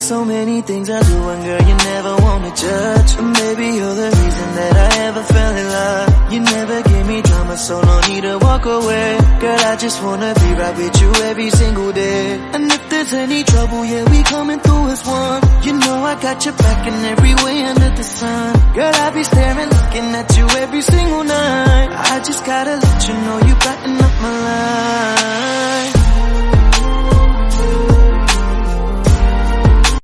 so many things I do, and girl, you never wanna judge. And baby, you're the reason that I ever fell in love. You never give me drama, so no need to walk away. Girl, I just wanna be right with you every single day. And if there's any trouble, yeah, we coming through as one. You know I got your back in every way under the sun. Girl, I be staring, looking at you every single night. I just gotta let you know you got